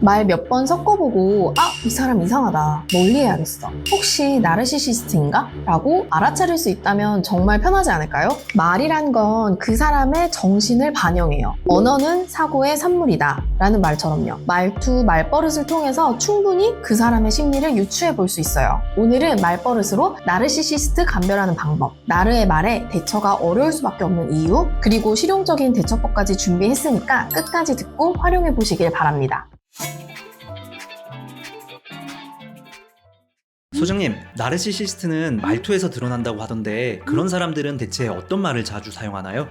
말 몇 번 섞어보고 이 사람 이상하다, 멀리해야겠어, 혹시 나르시시스트인가? 라고 알아차릴 수 있다면 정말 편하지 않을까요? 말이란 건 그 사람의 정신을 반영해요. 언어는 사고의 산물이다 라는 말처럼요. 말투, 말버릇을 통해서 충분히 그 사람의 심리를 유추해 볼 수 있어요. 오늘은 말버릇으로 나르시시스트 감별하는 방법, 나르의 말에 대처가 어려울 수밖에 없는 이유, 그리고 실용적인 대처법까지 준비했으니까 끝까지 듣고 활용해 보시길 바랍니다. 소장님, 나르시시스트는 말투에서 드러난다고 하던데 그런 사람들은 대체 어떤 말을 자주 사용하나요?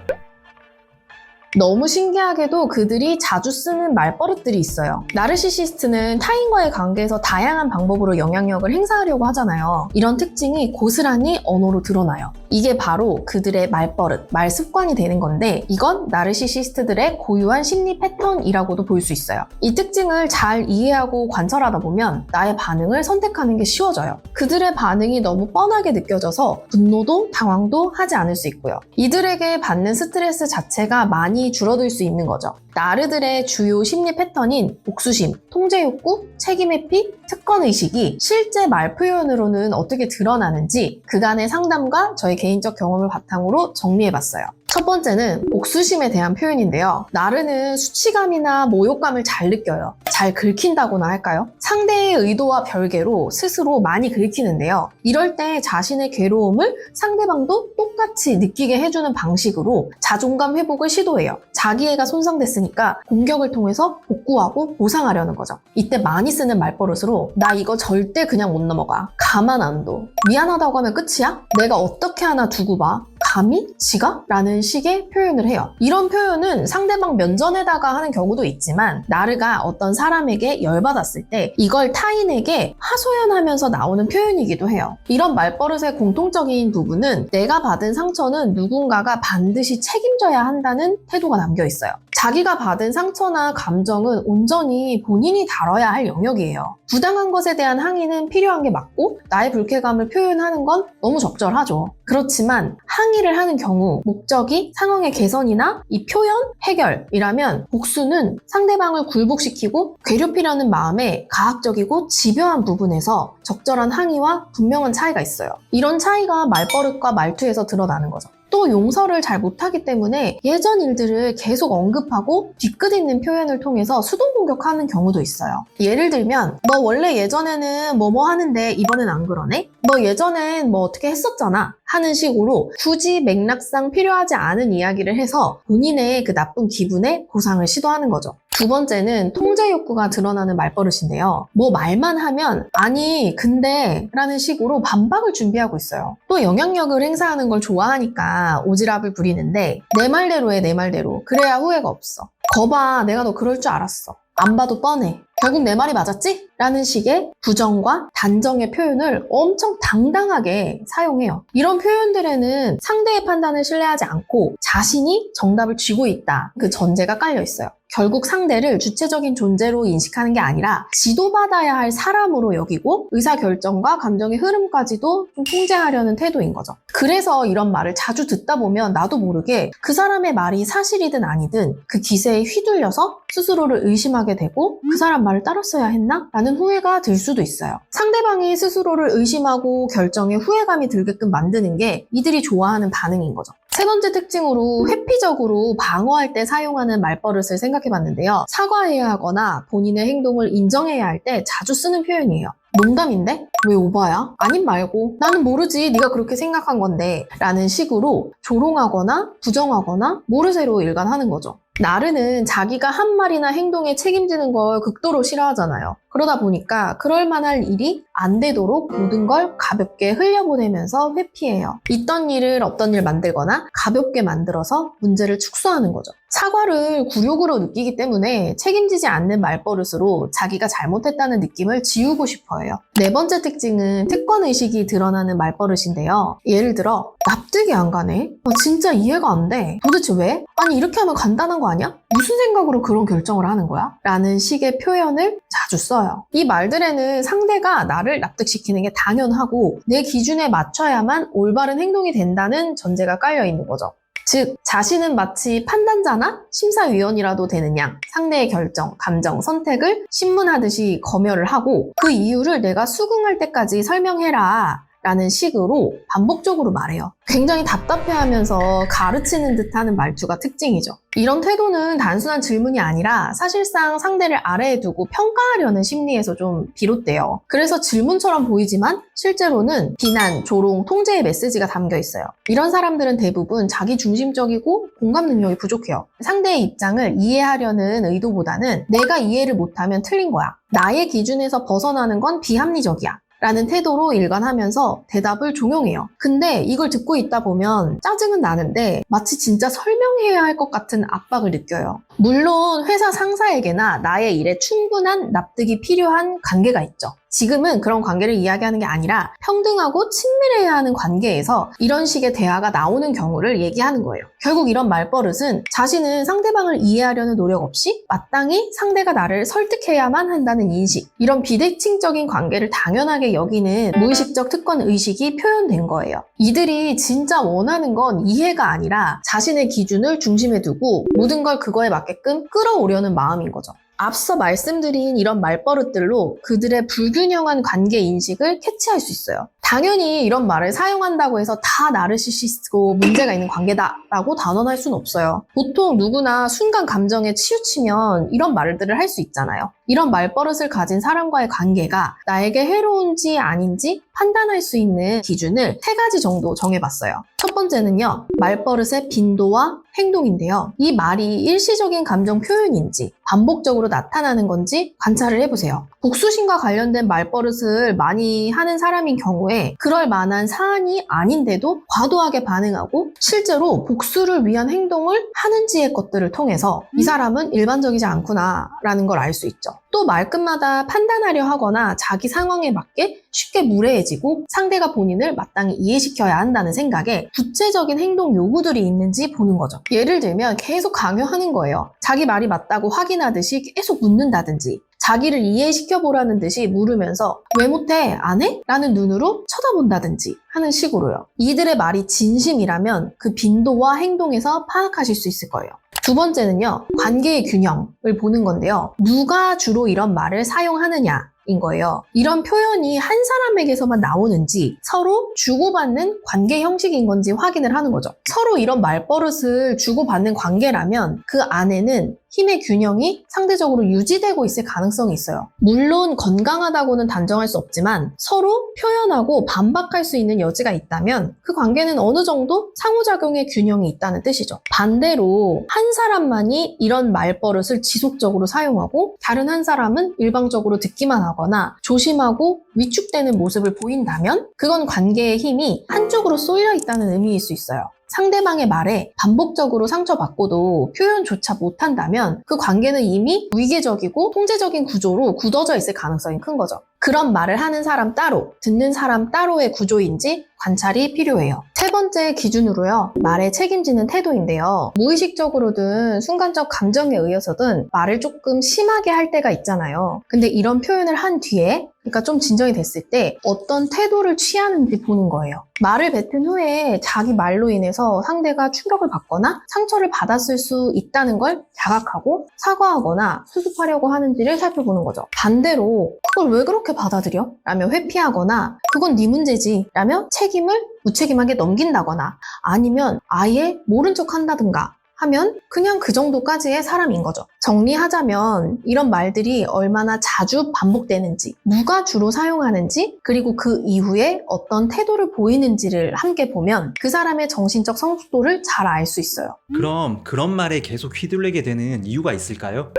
너무 신기하게도 그들이 자주 쓰는 말버릇들이 있어요. 나르시시스트는 타인과의 관계에서 다양한 방법으로 영향력을 행사하려고 하잖아요. 이런 특징이 고스란히 언어로 드러나요. 이게 바로 그들의 말버릇, 말 습관이 되는 건데, 이건 나르시시스트들의 고유한 심리 패턴이라고도 볼 수 있어요. 이 특징을 잘 이해하고 관찰하다 보면 나의 반응을 선택하는 게 쉬워져요. 그들의 반응이 너무 뻔하게 느껴져서 분노도 당황도 하지 않을 수 있고요. 이들에게 받는 스트레스 자체가 많이 줄어들 수 있는 거죠. 나르들의 주요 심리 패턴인 복수심, 통제욕구, 책임회피, 특권의식이 실제 말 표현으로는 어떻게 드러나는지 그간의 상담과 저의 개인적 경험을 바탕으로 정리해봤어요. 첫 번째는 복수심에 대한 표현인데요. 나르는 수치감이나 모욕감을 잘 느껴요. 잘 긁힌다고나 할까요? 상대의 의도와 별개로 스스로 많이 긁히는데요. 이럴 때 자신의 괴로움을 상대방도 똑같이 느끼게 해주는 방식으로 자존감 회복을 시도해요. 자기애가 손상됐으니까 공격을 통해서 복구하고 보상하려는 거죠. 이때 많이 쓰는 말버릇으로 나 이거 절대 그냥 못 넘어가, 가만 안 둬, 미안하다고 하면 끝이야? 내가 어떻게 하나 두고 봐, 감히? 지가? 라는 식의 표현을 해요. 이런 표현은 상대방 면전에다가 하는 경우도 있지만, 나르가 어떤 사람에게 열받았을 때 이걸 타인에게 하소연하면서 나오는 표현이기도 해요. 이런 말버릇의 공통적인 부분은 내가 받은 상처는 누군가가 반드시 책임져야 한다는 태도가 담겨 있어요. 자기가 받은 상처나 감정은 온전히 본인이 다뤄야 할 영역이에요. 부당한 것에 대한 항의는 필요한 게 맞고, 나의 불쾌감을 표현하는 건 너무 적절하죠. 그렇지만 항의를 하는 경우 목적이 상황의 개선이나 이 표현, 해결이라면 복수는 상대방을 굴복시키고 괴롭히려는 마음에 가학적이고 집요한 부분에서 적절한 항의와 분명한 차이가 있어요. 이런 차이가 말버릇과 말투에서 드러나는 거죠. 또 용서를 잘 못하기 때문에 예전 일들을 계속 언급하고 뒤끝있는 표현을 통해서 수동공격하는 경우도 있어요. 예를 들면 너 원래 예전에는 뭐뭐 하는데 이번엔 안 그러네? 너 예전엔 뭐 어떻게 했었잖아? 하는 식으로 굳이 맥락상 필요하지 않은 이야기를 해서 본인의 그 나쁜 기분에 보상을 시도하는 거죠. 두 번째는 통제 욕구가 드러나는 말버릇인데요. 뭐 말만 하면 아니 근데 라는 식으로 반박을 준비하고 있어요. 또 영향력을 행사하는 걸 좋아하니까 오지랖을 부리는데 내 말대로 해, 내 말대로. 그래야 후회가 없어. 거봐, 내가 너 그럴 줄 알았어. 안 봐도 뻔해. 결국 내 말이 맞았지? 라는 식의 부정과 단정의 표현을 엄청 당당하게 사용해요. 이런 표현들에는 상대의 판단을 신뢰하지 않고 자신이 정답을 쥐고 있다, 그 전제가 깔려 있어요. 결국 상대를 주체적인 존재로 인식하는 게 아니라 지도받아야 할 사람으로 여기고 의사결정과 감정의 흐름까지도 좀 통제하려는 태도인 거죠. 그래서 이런 말을 자주 듣다 보면 나도 모르게 그 사람의 말이 사실이든 아니든 그 기세에 휘둘려서 스스로를 의심하게 되고 그 사람 말을 따랐어야 했나? 라는 후회가 들 수도 있어요. 상대방이 스스로를 의심하고 결정에 후회감이 들게끔 만드는 게 이들이 좋아하는 반응인 거죠. 세 번째 특징으로 회피적으로 방어할 때 사용하는 말버릇을 생각해봤는데요. 사과해야 하거나 본인의 행동을 인정해야 할 때 자주 쓰는 표현이에요. 농담인데? 왜 오바야? 아님 말고. 나는 모르지, 네가 그렇게 생각한 건데. 라는 식으로 조롱하거나 부정하거나 모르쇠로 일관하는 거죠. 나르는 자기가 한 말이나 행동에 책임지는 걸 극도로 싫어하잖아요. 그러다 보니까 그럴 만한 일이 안 되도록 모든 걸 가볍게 흘려보내면서 회피해요. 있던 일을 없던 일 만들거나 가볍게 만들어서 문제를 축소하는 거죠. 사과를 굴욕으로 느끼기 때문에 책임지지 않는 말버릇으로 자기가 잘못했다는 느낌을 지우고 싶어 해요. 네 번째 특징은 특권의식이 드러나는 말버릇인데요. 예를 들어 납득이 안 가네? 진짜 이해가 안 돼. 도대체 왜? 아니 이렇게 하면 간단한 거 아니야? 무슨 생각으로 그런 결정을 하는 거야? 라는 식의 표현을 자주 써요. 이 말들에는 상대가 나를 납득시키는 게 당연하고 내 기준에 맞춰야만 올바른 행동이 된다는 전제가 깔려 있는 거죠. 즉, 자신은 마치 판단자나 심사위원이라도 되는 양, 상대의 결정, 감정, 선택을 신문하듯이 검열을 하고 그 이유를 내가 수긍할 때까지 설명해라 라는 식으로 반복적으로 말해요. 굉장히 답답해하면서 가르치는 듯하는 말투가 특징이죠. 이런 태도는 단순한 질문이 아니라 사실상 상대를 아래에 두고 평가하려는 심리에서 좀 비롯돼요. 그래서 질문처럼 보이지만 실제로는 비난, 조롱, 통제의 메시지가 담겨 있어요. 이런 사람들은 대부분 자기 중심적이고 공감 능력이 부족해요. 상대의 입장을 이해하려는 의도보다는 내가 이해를 못하면 틀린 거야. 나의 기준에서 벗어나는 건 비합리적이야. 라는 태도로 일관하면서 대답을 종용해요. 근데 이걸 듣고 있다 보면 짜증은 나는데 마치 진짜 설명해야 할 것 같은 압박을 느껴요. 물론 회사 상사에게나 나의 일에 충분한 납득이 필요한 관계가 있죠. 지금은 그런 관계를 이야기하는 게 아니라 평등하고 친밀해야 하는 관계에서 이런 식의 대화가 나오는 경우를 얘기하는 거예요. 결국 이런 말버릇은 자신은 상대방을 이해하려는 노력 없이 마땅히 상대가 나를 설득해야만 한다는 인식, 이런 비대칭적인 관계를 당연하게 여기는 무의식적 특권 의식이 표현된 거예요. 이들이 진짜 원하는 건 이해가 아니라 자신의 기준을 중심에 두고 모든 걸 그거에 맞게끔 끌어오려는 마음인 거죠. 앞서 말씀드린 이런 말버릇들로 그들의 불균형한 관계 인식을 캐치할 수 있어요. 당연히 이런 말을 사용한다고 해서 다 나르시시스트고 문제가 있는 관계다라고 단언할 수는 없어요. 보통 누구나 순간 감정에 치우치면 이런 말들을 할 수 있잖아요. 이런 말버릇을 가진 사람과의 관계가 나에게 해로운지 아닌지 판단할 수 있는 기준을 3가지 정도 정해봤어요. 첫 번째는요, 말버릇의 빈도와 행동인데요. 이 말이 일시적인 감정 표현인지 반복적으로 나타나는 건지 관찰을 해보세요. 복수심과 관련된 말버릇을 많이 하는 사람인 경우에 그럴 만한 사안이 아닌데도 과도하게 반응하고 실제로 복수를 위한 행동을 하는지의 것들을 통해서 이 사람은 일반적이지 않구나 라는 걸 알 수 있죠. 또 말끝마다 판단하려 하거나 자기 상황에 맞게 쉽게 무례해지고 상대가 본인을 마땅히 이해시켜야 한다는 생각에 구체적인 행동 요구들이 있는지 보는 거죠. 예를 들면 계속 강요하는 거예요. 자기 말이 맞다고 확인하듯이 계속 묻는다든지 자기를 이해시켜보라는 듯이 물으면서 왜 못해? 안 해? 라는 눈으로 쳐다본다든지 하는 식으로요. 이들의 말이 진심이라면 그 빈도와 행동에서 파악하실 수 있을 거예요. 두 번째는요, 관계의 균형을 보는 건데요. 누가 주로 이런 말을 사용하느냐 인 거예요. 이런 표현이 한 사람에게서만 나오는지 서로 주고받는 관계 형식인 건지 확인을 하는 거죠. 서로 이런 말버릇을 주고받는 관계라면 그 안에는 힘의 균형이 상대적으로 유지되고 있을 가능성이 있어요. 물론 건강하다고는 단정할 수 없지만 서로 표현하고 반박할 수 있는 여지가 있다면 그 관계는 어느 정도 상호작용의 균형이 있다는 뜻이죠. 반대로 한 사람만이 이런 말버릇을 지속적으로 사용하고 다른 한 사람은 일방적으로 듣기만 하거나 조심하고 위축되는 모습을 보인다면 그건 관계의 힘이 한쪽으로 쏠려 있다는 의미일 수 있어요. 상대방의 말에 반복적으로 상처받고도 표현조차 못한다면 그 관계는 이미 위계적이고 통제적인 구조로 굳어져 있을 가능성이 큰 거죠. 그런 말을 하는 사람 따로, 듣는 사람 따로의 구조인지 관찰이 필요해요. 세 번째 기준으로요, 말에 책임지는 태도인데요. 무의식적으로든 순간적 감정에 의해서든 말을 조금 심하게 할 때가 있잖아요. 근데 이런 표현을 한 뒤에, 그러니까 좀 진정이 됐을 때 어떤 태도를 취하는지 보는 거예요. 말을 뱉은 후에 자기 말로 인해서 상대가 충격을 받거나 상처를 받았을 수 있다는 걸 자각하고 사과하거나 수습하려고 하는지를 살펴보는 거죠. 반대로 그걸 왜 그렇게 받아들여? 라며 회피하거나 그건 네 문제지 라며 책임을 무책임하게 넘긴다거나 아니면 아예 모른 척 한다든가 하면 그냥 그 정도까지의 사람인 거죠. 정리하자면 이런 말들이 얼마나 자주 반복되는지, 누가 주로 사용하는지, 그리고 그 이후에 어떤 태도를 보이는지를 함께 보면 그 사람의 정신적 성숙도를 잘 알 수 있어요. 그럼 그런 말에 계속 휘둘리게 되는 이유가 있을까요?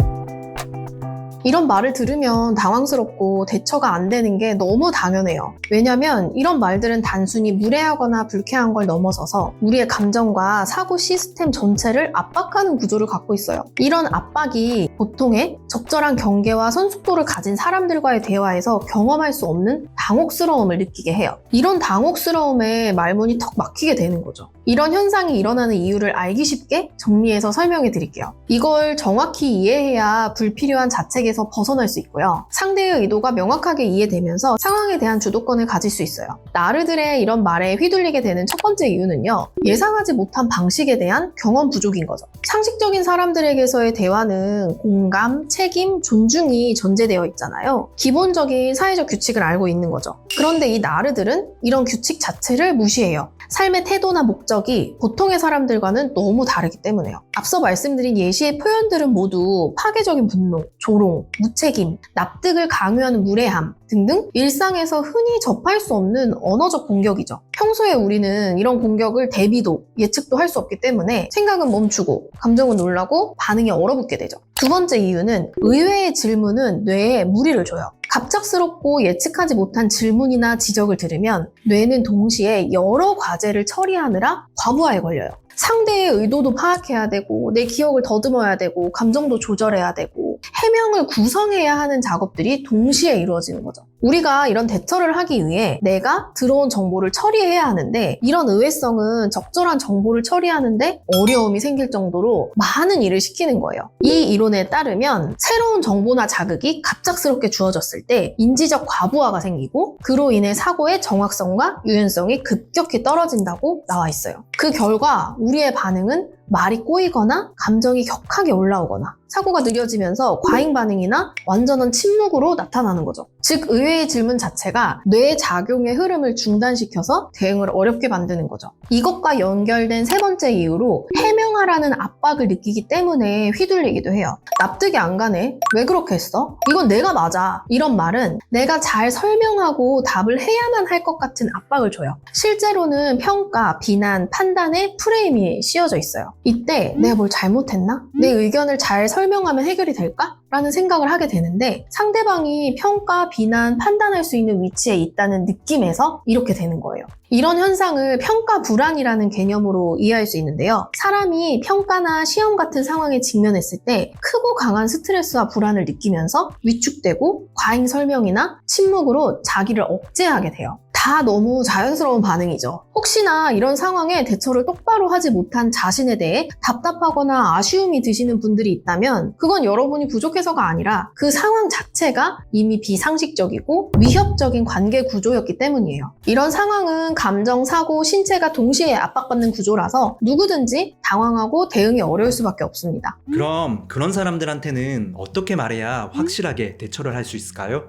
이런 말을 들으면 당황스럽고 대처가 안 되는 게 너무 당연해요. 왜냐면 이런 말들은 단순히 무례하거나 불쾌한 걸 넘어서서 우리의 감정과 사고 시스템 전체를 압박하는 구조를 갖고 있어요. 이런 압박이 보통의 적절한 경계와 선숙도를 가진 사람들과의 대화에서 경험할 수 없는 당혹스러움을 느끼게 해요. 이런 당혹스러움에 말문이 턱 막히게 되는 거죠. 이런 현상이 일어나는 이유를 알기 쉽게 정리해서 설명해 드릴게요. 이걸 정확히 이해해야 불필요한 자책에서 벗어날 수 있고요. 상대의 의도가 명확하게 이해되면서 상황에 대한 주도권을 가질 수 있어요. 나르들의 이런 말에 휘둘리게 되는 첫 번째 이유는요. 예상하지 못한 방식에 대한 경험 부족인 거죠. 상식적인 사람들에게서의 대화는 공감, 책임, 존중이 전제되어 있잖아요. 기본적인 사회적 규칙을 알고 있는 거죠. 그런데 이 나르들은 이런 규칙 자체를 무시해요. 삶의 태도나 목적이 보통의 사람들과는 너무 다르기 때문에요. 앞서 말씀드린 예시의 표현들은 모두 파괴적인 분노, 조롱, 무책임, 납득을 강요하는 무례함 등등 일상에서 흔히 접할 수 없는 언어적 공격이죠. 평소에 우리는 이런 공격을 대비도, 예측도 할 수 없기 때문에 생각은 멈추고 감정은 놀라고 반응이 얼어붙게 되죠. 두 번째 이유는 의외의 질문은 뇌에 무리를 줘요. 갑작스럽고 예측하지 못한 질문이나 지적을 들으면 뇌는 동시에 여러 과제를 처리하느라 과부하에 걸려요. 상대의 의도도 파악해야 되고 내 기억을 더듬어야 되고 감정도 조절해야 되고 해명을 구성해야 하는 작업들이 동시에 이루어지는 거죠. 우리가 이런 대처를 하기 위해 내가 들어온 정보를 처리해야 하는데 이런 의외성은 적절한 정보를 처리하는데 어려움이 생길 정도로 많은 일을 시키는 거예요. 이 이론에 따르면 새로운 정보나 자극이 갑작스럽게 주어졌을 때 인지적 과부하가 생기고 그로 인해 사고의 정확성과 유연성이 급격히 떨어진다고 나와 있어요. 그 결과 우리의 반응은 말이 꼬이거나 감정이 격하게 올라오거나 사고가 느려지면서 과잉 반응이나 완전한 침묵으로 나타나는 거죠. 즉 의외의 질문 자체가 뇌 작용의 흐름을 중단시켜서 대응을 어렵게 만드는 거죠. 이것과 연결된 세 번째 이유로 해명하라는 압박을 느끼기 때문에 휘둘리기도 해요. 납득이 안 가네? 왜 그렇게 했어? 이건 내가 맞아. 이런 말은 내가 잘 설명하고 답을 해야만 할 것 같은 압박을 줘요. 실제로는 평가, 비난, 판단의 프레임이 씌워져 있어요. 이때 내가 뭘 잘못했나? 내 의견을 잘 설명하면 해결이 될까? 라는 생각을 하게 되는데 상대방이 평가, 비난, 판단할 수 있는 위치에 있다는 느낌에서 이렇게 되는 거예요. 이런 현상을 평가 불안이라는 개념으로 이해할 수 있는데요. 사람이 평가나 시험 같은 상황에 직면했을 때 크고 강한 스트레스와 불안을 느끼면서 위축되고 과잉 설명이나 침묵으로 자기를 억제하게 돼요. 다 너무 자연스러운 반응이죠. 혹시나 이런 상황에 대처를 똑바로 하지 못한 자신에 대해 답답하거나 아쉬움이 드시는 분들이 있다면 그건 여러분이 부족해서가 아니라 그 상황 자체가 이미 비상식적이고 위협적인 관계 구조였기 때문이에요. 이런 상황은 감정, 사고, 신체가 동시에 압박받는 구조라서 누구든지 당황하고 대응이 어려울 수밖에 없습니다. 그럼 그런 사람들한테는 어떻게 말해야 확실하게 대처를 할 수 있을까요?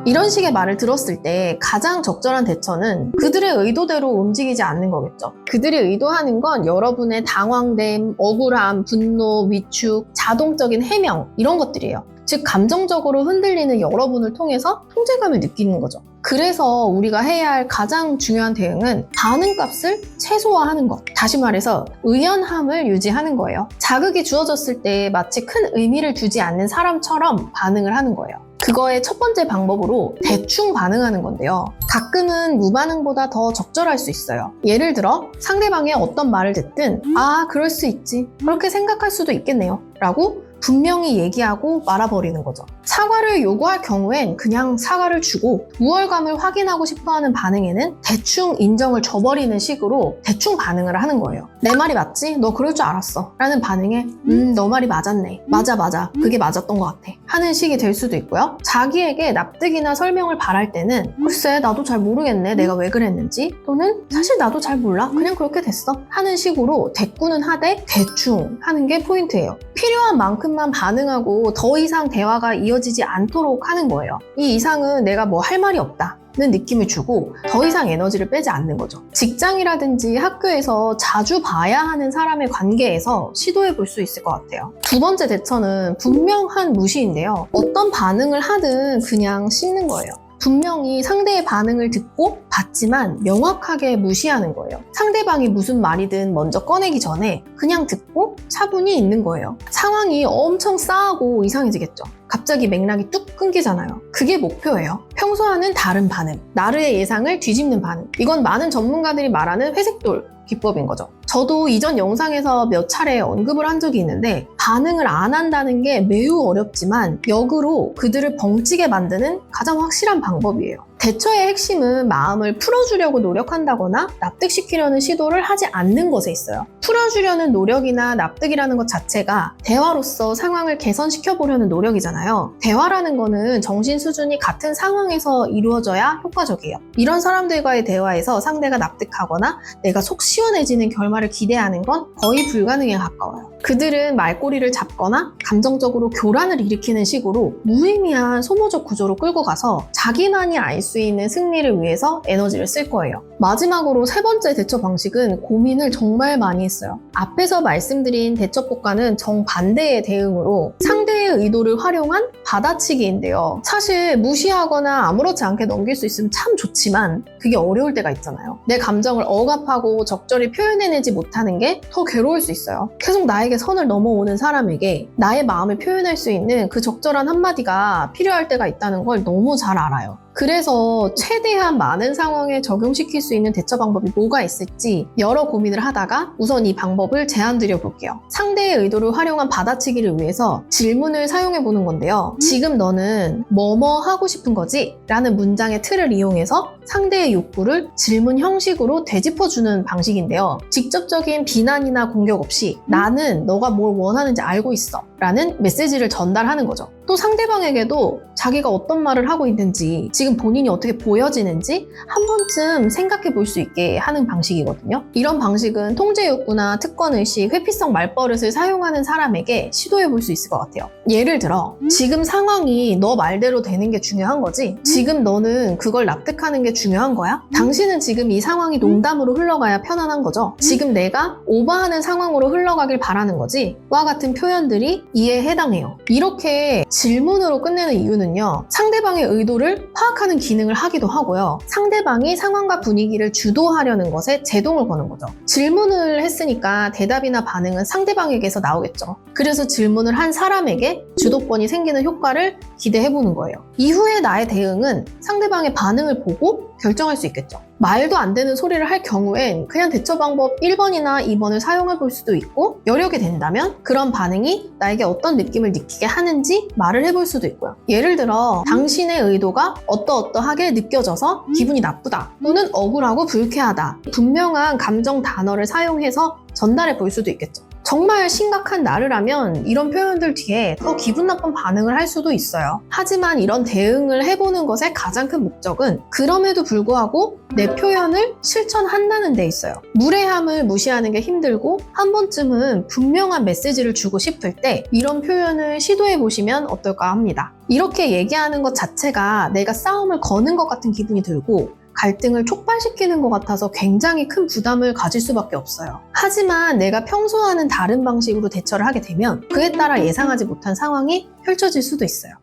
이런 식의 말을 들었을 때 가장 적절한 대처는 그들의 의도대로 움직이지 않는 거겠죠. 그들이 의도하는 건 여러분의 당황됨, 억울함, 분노, 위축, 자동적인 해명 이런 것들이에요. 즉 감정적으로 흔들리는 여러분을 통해서 통제감을 느끼는 거죠. 그래서 우리가 해야 할 가장 중요한 대응은 반응값을 최소화하는 것. 다시 말해서 의연함을 유지하는 거예요. 자극이 주어졌을 때 마치 큰 의미를 두지 않는 사람처럼 반응을 하는 거예요. 그거의 첫 번째 방법으로 대충 반응하는 건데요. 가끔은 무반응보다 더 적절할 수 있어요. 예를 들어 상대방의 어떤 말을 듣든 아 그럴 수 있지 그렇게 생각할 수도 있겠네요 라고 분명히 얘기하고 말아버리는 거죠. 사과를 요구할 경우엔 그냥 사과를 주고 우월감을 확인하고 싶어하는 반응에는 대충 인정을 줘버리는 식으로 대충 반응을 하는 거예요. 내 말이 맞지? 너 그럴 줄 알았어 라는 반응에 너 말이 맞았네. 맞아 그게 맞았던 것 같아 하는 식이 될 수도 있고요. 자기에게 납득이나 설명을 바랄 때는 글쎄 나도 잘 모르겠네 내가 왜 그랬는지 또는 사실 나도 잘 몰라 그냥 그렇게 됐어 하는 식으로 대꾸는 하되 대충 하는 게 포인트예요. 필요한 만큼만 반응하고 더 이상 대화가 이어지지 않도록 하는 거예요. 이 이상은 내가 뭐 할 말이 없다는 느낌을 주고 더 이상 에너지를 빼지 않는 거죠. 직장이라든지 학교에서 자주 봐야 하는 사람의 관계에서 시도해 볼 수 있을 것 같아요. 두 번째 대처는 분명한 무시인데요. 어떤 반응을 하든 그냥 씹는 거예요. 분명히 상대의 반응을 듣고 봤지만 명확하게 무시하는 거예요. 상대방이 무슨 말이든 먼저 꺼내기 전에 그냥 듣고 차분히 있는 거예요. 상황이 엄청 싸하고 이상해지겠죠. 갑자기 맥락이 뚝 끊기잖아요. 그게 목표예요. 평소와는 다른 반응, 나르의 예상을 뒤집는 반응. 이건 많은 전문가들이 말하는 회색돌 기법인 거죠. 저도 이전 영상에서 몇 차례 언급을 한 적이 있는데 반응을 안 한다는 게 매우 어렵지만 역으로 그들을 벙찌게 만드는 가장 확실한 방법이에요. 대처의 핵심은 마음을 풀어주려고 노력한다거나 납득시키려는 시도를 하지 않는 것에 있어요. 풀어주려는 노력이나 납득이라는 것 자체가 대화로서 상황을 개선시켜보려는 노력이잖아요. 대화라는 거는 정신 수준이 같은 상황에서 이루어져야 효과적이에요. 이런 사람들과의 대화에서 상대가 납득하거나 내가 속 시원해지는 결말을 기대하는 건 거의 불가능에 가까워요. 그들은 말꼬리를 잡거나 감정적으로 교란을 일으키는 식으로 무의미한 소모적 구조로 끌고 가서 자기만이 알 수 있는 승리를 위해서 에너지를 쓸 거예요. 마지막으로 세 번째 대처 방식은 고민을 정말 많이 했어요. 앞에서 말씀드린 대처법과는 정반대의 대응으로 상대의 의도를 활용한 받아치기인데요. 사실 무시하거나 아무렇지 않게 넘길 수 있으면 참 좋지만 그게 어려울 때가 있잖아요. 내 감정을 억압하고 적절히 표현해내지 못하는 게 더 괴로울 수 있어요. 계속 나에게 선을 넘어오는 사람에게 나의 마음을 표현할 수 있는 그 적절한 한마디가 필요할 때가 있다는 걸 너무 잘 알아요. 그래서 최대한 많은 상황에 적용시킬 수 있는 대처 방법이 뭐가 있을지 여러 고민을 하다가 우선 이 방법을 제안드려 볼게요. 상대의 의도를 활용한 받아치기를 위해서 질문을 사용해 보는 건데요. 지금 너는 뭐뭐 하고 싶은 거지? 라는 문장의 틀을 이용해서 상대의 욕구를 질문 형식으로 되짚어주는 방식인데요. 직접적인 비난이나 공격 없이 나는 너가 뭘 원하는지 알고 있어 라는 메시지를 전달하는 거죠. 또 상대방에게도 자기가 어떤 말을 하고 있는지 지금 본인이 어떻게 보여지는지 한 번쯤 생각해 볼 수 있게 하는 방식이거든요. 이런 방식은 통제 욕구나 특권의식, 회피성 말버릇을 사용하는 사람에게 시도해 볼 수 있을 것 같아요. 예를 들어 지금 상황이 너 말대로 되는 게 중요한 거지? 지금 너는 그걸 납득하는 게 중요한 거야? 당신은 지금 이 상황이 농담으로 흘러가야 편안한 거죠? 지금 내가 오버하는 상황으로 흘러가길 바라는 거지? 와 같은 표현들이 이에 해당해요. 이렇게 질문으로 끝내는 이유는요. 상대방의 의도를 파악하는 기능을 하기도 하고요. 상대방이 상황과 분위기를 주도하려는 것에 제동을 거는 거죠. 질문을 했으니까 대답이나 반응은 상대방에게서 나오겠죠. 그래서 질문을 한 사람에게 주도권이 생기는 효과를 기대해보는 거예요. 이후에 나의 대응은 상대방의 반응을 보고 결정할 수 있겠죠. 말도 안 되는 소리를 할 경우엔 그냥 대처 방법 1번이나 2번을 사용해 볼 수도 있고 여력이 된다면 그런 반응이 나에게 어떤 느낌을 느끼게 하는지 말을 해볼 수도 있고요. 예를 들어 당신의 의도가 어떠어떠하게 느껴져서 기분이 나쁘다 또는 억울하고 불쾌하다 분명한 감정 단어를 사용해서 전달해 볼 수도 있겠죠. 정말 심각한 나르라면 이런 표현들 뒤에 더 기분 나쁜 반응을 할 수도 있어요. 하지만 이런 대응을 해보는 것의 가장 큰 목적은 그럼에도 불구하고 내 표현을 실천한다는 데 있어요. 무례함을 무시하는 게 힘들고 한 번쯤은 분명한 메시지를 주고 싶을 때 이런 표현을 시도해 보시면 어떨까 합니다. 이렇게 얘기하는 것 자체가 내가 싸움을 거는 것 같은 기분이 들고 갈등을 촉발시키는 것 같아서 굉장히 큰 부담을 가질 수밖에 없어요. 하지만 내가 평소 하는 다른 방식으로 대처를 하게 되면 그에 따라 예상하지 못한 상황이 펼쳐질 수도 있어요.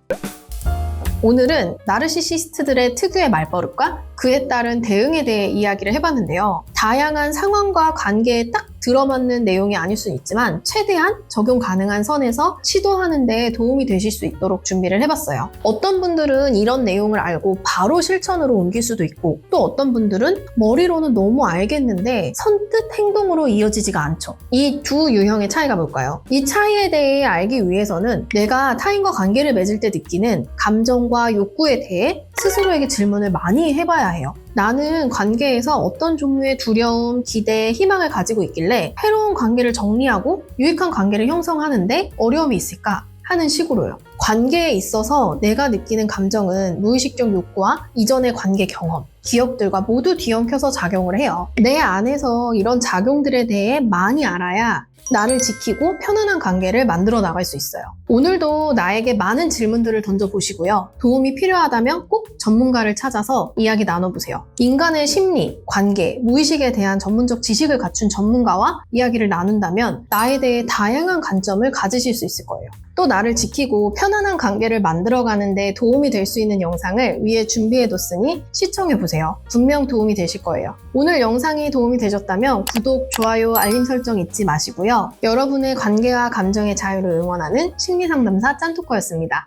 오늘은 나르시시스트들의 특유의 말버릇과 그에 따른 대응에 대해 이야기를 해봤는데요. 다양한 상황과 관계에 딱 들어맞는 내용이 아닐 수는 있지만 최대한 적용 가능한 선에서 시도하는 데 도움이 되실 수 있도록 준비를 해봤어요. 어떤 분들은 이런 내용을 알고 바로 실천으로 옮길 수도 있고 또 어떤 분들은 머리로는 너무 알겠는데 선뜻 행동으로 이어지지가 않죠. 이 두 유형의 차이가 뭘까요? 이 차이에 대해 알기 위해서는 내가 타인과 관계를 맺을 때 느끼는 감정과 욕구에 대해 스스로에게 질문을 많이 해봐야 해요. 나는 관계에서 어떤 종류의 두려움, 기대, 희망을 가지고 있길래 새로운 관계를 정리하고 유익한 관계를 형성하는데 어려움이 있을까? 하는 식으로요. 관계에 있어서 내가 느끼는 감정은 무의식적 욕구와 이전의 관계 경험, 기억들과 모두 뒤엉켜서 작용을 해요. 내 안에서 이런 작용들에 대해 많이 알아야 나를 지키고 편안한 관계를 만들어 나갈 수 있어요. 오늘도 나에게 많은 질문들을 던져보시고요. 도움이 필요하다면 꼭 전문가를 찾아서 이야기 나눠보세요. 인간의 심리, 관계, 무의식에 대한 전문적 지식을 갖춘 전문가와 이야기를 나눈다면 나에 대해 다양한 관점을 가지실 수 있을 거예요. 또 나를 지키고 편안한 관계를 만들어가는 데 도움이 될 수 있는 영상을 위에 준비해뒀으니 시청해보세요. 분명 도움이 되실 거예요. 오늘 영상이 도움이 되셨다면 구독, 좋아요, 알림 설정 잊지 마시고요. 여러분의 관계와 감정의 자유를 응원하는 심리상담사 짠토커였습니다.